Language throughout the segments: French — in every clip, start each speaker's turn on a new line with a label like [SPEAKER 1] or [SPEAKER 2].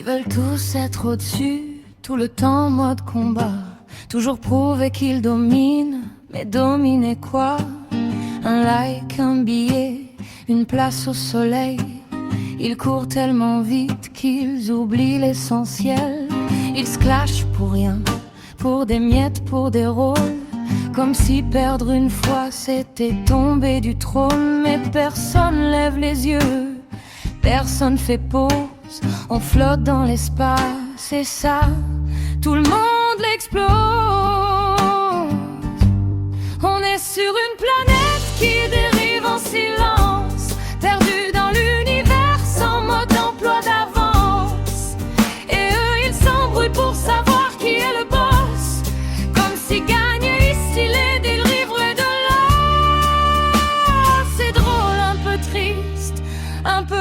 [SPEAKER 1] qui veulent tous être au-dessus, tout le temps en mode combat, toujours prouver qu'ils dominent, mais dominer quoi? Un like, un billet, une place au soleil. Ils courent tellement vite qu'ils oublient l'essentiel. Ils se clashent pour rien, pour des miettes, pour des rôles, comme si perdre une fois c'était tomber du trône. Mais personne lève les yeux, personne fait pause, on flotte dans l'espace et ça, tout le monde l'explose. On est sur une planète qui dérive en silence, perdue dans l'univers sans mode d'emploi d'avance. Et eux ils s'embrouillent pour savoir qui est le boss, comme si gagner ici les délivrer de là. C'est drôle, un peu triste, un peu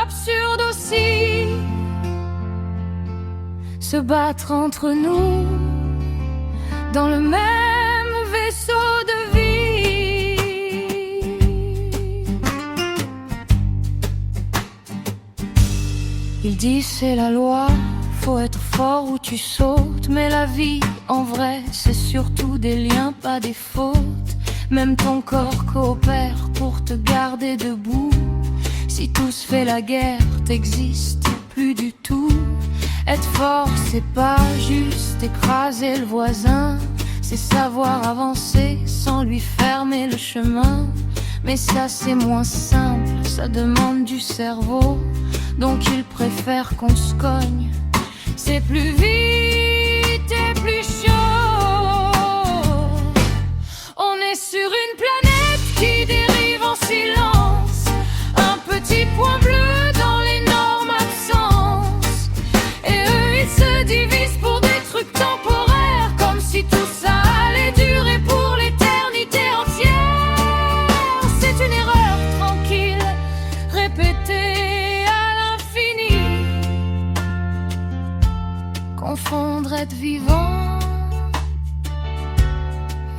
[SPEAKER 1] absurde aussi, se battre entre nous dans le même vaisseau de vie. Ils disent c'est la loi, faut être fort ou tu sautes. Mais la vie en vrai c'est surtout des liens, pas des fautes. Même ton corps coopère pour te garder debout. Si tous fait la guerre, t'existes plus du tout. Être fort c'est pas juste écraser le voisin, c'est savoir avancer sans lui fermer le chemin. Mais ça c'est moins simple, ça demande du cerveau, donc ils préfèrent qu'on se cogne. C'est plus vite et plus chaud. On est sur une planète qui dérive en silence, un petit point bleu dans l'énorme absence. Et eux ils se divisent pour des trucs temporaires, comme si tout ça allait durer pour l'éternité entière. C'est une erreur tranquille, répétée à l'infini. Confondre être vivant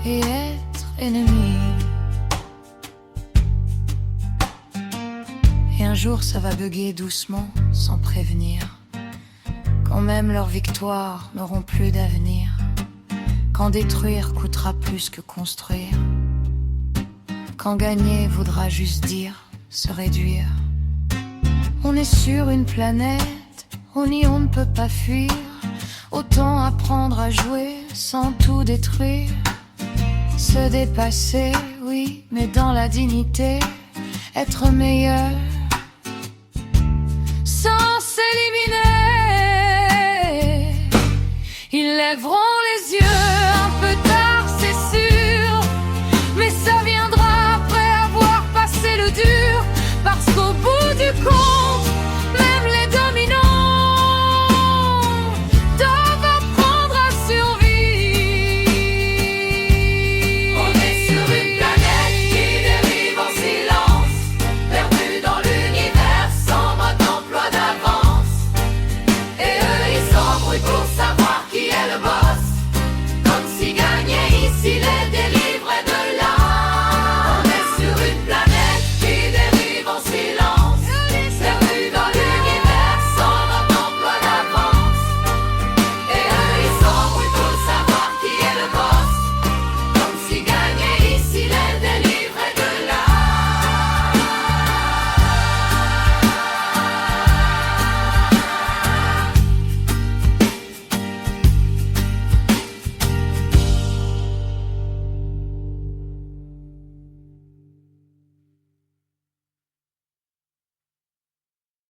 [SPEAKER 1] et être ennemi. Et un jour ça va bugger doucement, sans prévenir, quand même leurs victoires n'auront plus d'avenir, quand détruire coûtera plus que construire, quand gagner voudra juste dire se réduire. On est sur une planète, on ne peut pas fuir, autant apprendre à jouer sans tout détruire. Se dépasser, oui, mais dans la dignité, être meilleur sans s'éliminer. Ils lèveront